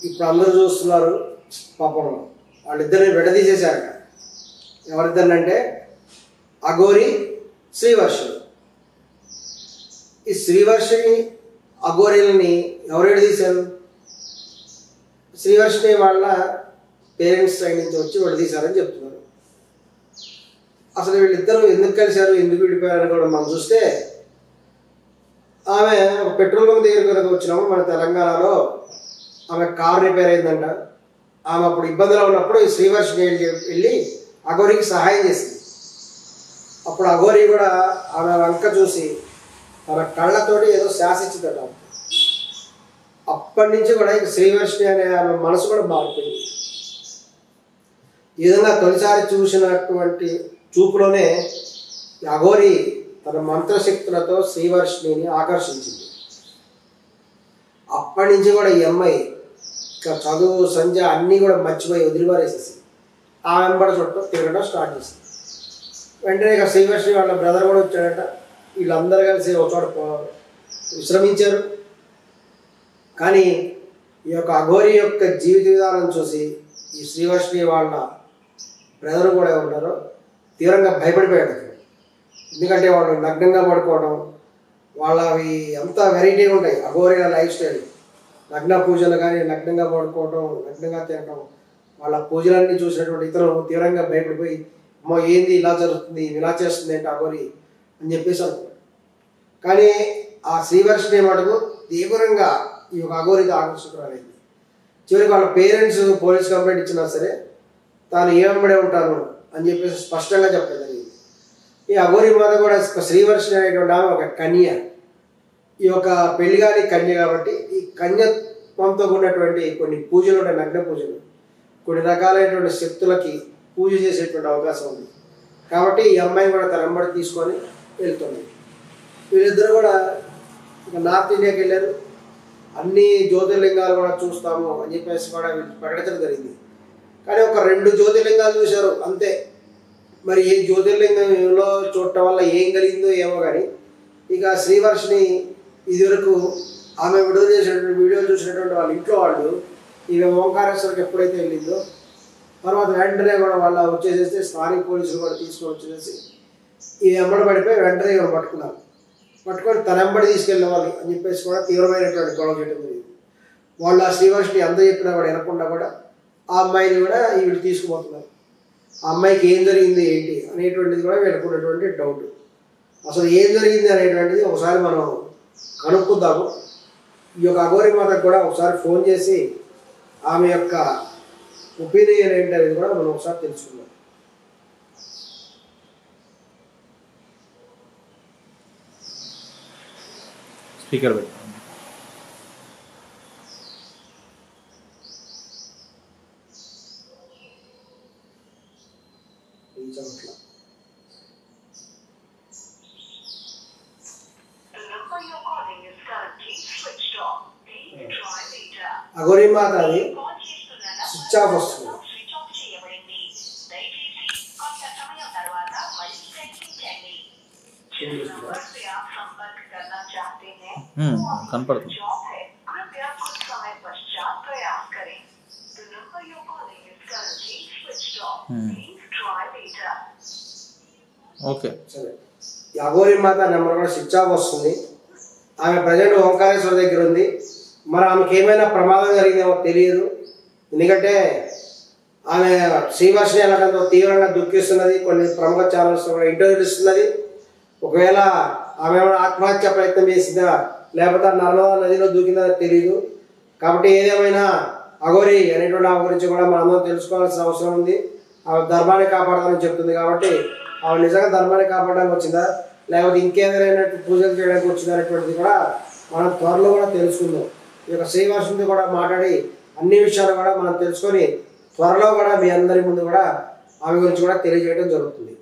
ఇప్పుడు అందరూ చూస్తున్నారు పాపం వాళ్ళిద్దరిని విడదీసేశారు. ఎవరిద్దరినంటే అఘోరి శ్రీవర్షిని. ఈ శ్రీవర్షిని అఘోరీలని ఎవరు విడదీశారు? శ్రీవర్షిని వాళ్ళ పేరెంట్స్ సైడ్ నుంచి వచ్చి విడదీశారని చెప్తున్నారు. అసలు వీళ్ళిద్దరూ ఎందుకు కలిశారు, ఎందుకు విడిపోయారని కూడా మనం చూస్తే, ఆమె ఒక పెట్రోల్ బంక్ దగ్గరికి వచ్చినప్పుడు మన తెలంగాణలో ఆమె కారు రిపేర్ అయిందంట. ఆమె అప్పుడు ఇబ్బందిలో ఉన్నప్పుడు ఈ శ్రీవర్షిని వెళ్ళి అఘోరికి సహాయం చేసింది. అప్పుడు అఘోరి కూడా ఆమె వంక చూసి తన కళ్ళతోటి ఏదో శాసించిందట. అప్పటి నుంచి కూడా ఇక శ్రీవర్షిని అనే ఆమె మనసు కూడా మారిపోయింది. ఈ విధంగా తొలిసారి చూసినటువంటి చూపులోనే అఘోరి తన మంత్రశక్తులతో శ్రీవర్షిని ఆకర్షించింది. అప్పటి నుంచి కూడా ఈ అమ్మాయి చదువు సంధ్య అన్నీ కూడా మర్చిపోయి వదిలిపారేసేసి ఆ వెంబడి చుట్టూ తిరగడం స్టార్ట్ చేసింది. వెంటనే ఇక శ్రీవర్షిని వాళ్ళ బ్రదర్ కూడా వచ్చాడట. వీళ్ళందరూ కలిసి ఒక చోట విశ్రమించారు. కానీ ఈ యొక్క అఘోరి యొక్క జీవిత విధానం చూసి ఈ శ్రీవర్షిని వాళ్ళ బ్రదర్ కూడా ఉంటారో తీవ్రంగా భయపడిపోయాడు. ఎందుకంటే వాళ్ళు నగ్నంగా పడుకోవడం, వాళ్ళవి అంతా వెరైటీగా ఉంటాయి అఘోరి లైఫ్ స్టైల్. నగ్న పూజలు కానీ నగ్నంగా పడుకోవడం, నగ్నంగా తినడం, వాళ్ళ పూజలన్నీ చూసినటువంటి ఇతను తీవ్రంగా భయపడిపోయి అమ్మో ఏంది ఇలా జరుగుతుంది, ఇలా చేస్తుంది ఏంటి అఘోరి అని చెప్పేసి అనుకున్నాడు. కానీ ఆ శ్రీవర్షిని మటుకు తీవ్రంగా ఈ యొక్క అఘోరికి ఆకర్షితురాలైంది. చివరికి వాళ్ళ పేరెంట్స్ పోలీస్ కంప్లైంట్ ఇచ్చినా సరే తాను ఏమంబడే ఉంటాను అని చెప్పేసి స్పష్టంగా చెప్పడం జరిగింది. ఈ అఘోరి మాత కూడా శ్రీవర్షిని అనేటువంటి ఆమె ఒక కన్య. ఈ యొక్క పెళ్లిగాని కన్య కాబట్టి ఈ కన్యత్వంతో ఉన్నటువంటి కొన్ని పూజలు ఉంటాయి, నగ్న పూజలు, కొన్ని రకాలైనటువంటి శక్తులకి పూజ చేసేటువంటి అవకాశం ఉంది. కాబట్టి ఈ అమ్మాయిని కూడా తన వెంబడి తీసుకొని వెళ్తుంది. వీళ్ళిద్దరు కూడా ఇక నార్త్ ఇండియాకి వెళ్ళారు. అన్ని జ్యోతిర్లింగాలు కూడా చూస్తాము అని చెప్పేసి కూడా ప్రకటించడం జరిగింది. కానీ ఒక 2 జ్యోతిర్లింగాలు చూశారు అంతే. మరి ఏ జ్యోతిర్లింగంలో చూడటం వల్ల ఏం కలిగిందో ఏమో కానీ ఇక శ్రీవర్షిని ఇదివరకు ఆమె విడుదల చేసినటువంటి వీడియోలు చూసినటువంటి వాళ్ళ ఇంట్లో వాళ్ళు ఈమె ఓంకారేశ్వరికి ఎప్పుడైతే వెళ్ళిందో తర్వాత వెంటనే కూడా వాళ్ళ వచ్చేసేస్తే స్థానిక పోలీసులు కూడా తీసుకొని వచ్చేసి ఈ వెంబడి పడిపోయి వెంటనే పట్టుకున్నారు. పట్టుకొని తన వెంబడి తీసుకెళ్ళేవాళ్ళు అని చెప్పేసి కూడా తీవ్రమైనటువంటి గొడవ చేయడం జరిగింది. వాళ్ళు ఆ శ్రీవర్షిని ఎంత చెప్పినా కూడా వినకుండా కూడా ఆ అమ్మాయిని కూడా వీళ్ళు తీసుకుపోతున్నారు. ఆ అమ్మాయికి ఏం జరిగింది ఏంటి అనేటువంటిది కూడా వీళ్ళకున్నటువంటి డౌట్. అసలు ఏం జరిగింది అనేటువంటిది ఒకసారి మనం కనుక్కుందాము. ఈ యొక్క అఘోరి మాతకు కూడా ఒకసారి ఫోన్ చేసి ఆమె యొక్క ఒపీనియన్ ఏంటి అనేది కూడా మనం ఒకసారి తెలుసుకుందాం. స్పీకర్ పెట్టండి. అఘోరి మాత అది స్విచ్ ఆఫ్ వస్తుంది. కనపడుతుంది. ఓకే సరే, ఈ అఘోరి మాత నెంబర్ కూడా స్విచ్ ఆఫ్ వస్తుంది. ఆమె ప్రజెంట్ ఓంకారేశ్వర దగ్గర ఉంది. మరి ఆమెకి ఏమైనా ప్రమాదం జరిగిందేమో తెలియదు. ఎందుకంటే ఆమె శ్రీవర్షిని ఎలాగంతో తీవ్రంగా దుఃఖిస్తున్నది. కొన్ని ప్రముఖ ఛానల్స్ కూడా ఇంటర్వ్యూలు ఇస్తున్నది. ఒకవేళ ఆమె ఏమైనా ఆత్మహత్య ప్రయత్నం చేసిందా లేకపోతే నర్మదా నదిలో దూకిందా తెలియదు. కాబట్టి ఏదేమైనా అఘోరి అనేటువంటి ఆమె గురించి కూడా మనందరం తెలుసుకోవాల్సిన అవసరం ఉంది. ఆమె ధర్మాన్ని కాపాడాలని చెప్తుంది. కాబట్టి ఆమె నిజంగా ధర్మాన్ని కాపాడడానికి వచ్చిందా లేకపోతే ఇంకేదైనా పూజలు చేయడానికి వచ్చిందా అనేటువంటిది కూడా మనం త్వరలో కూడా తెలుసుకుందాం. ఈ యొక్క శ్రీవర్షినితో కూడా మాట్లాడి అన్ని విషయాలు కూడా మనం తెలుసుకొని త్వరలో కూడా మీ అందరి ముందు కూడా ఆమె గురించి కూడా తెలియజేయడం జరుగుతుంది.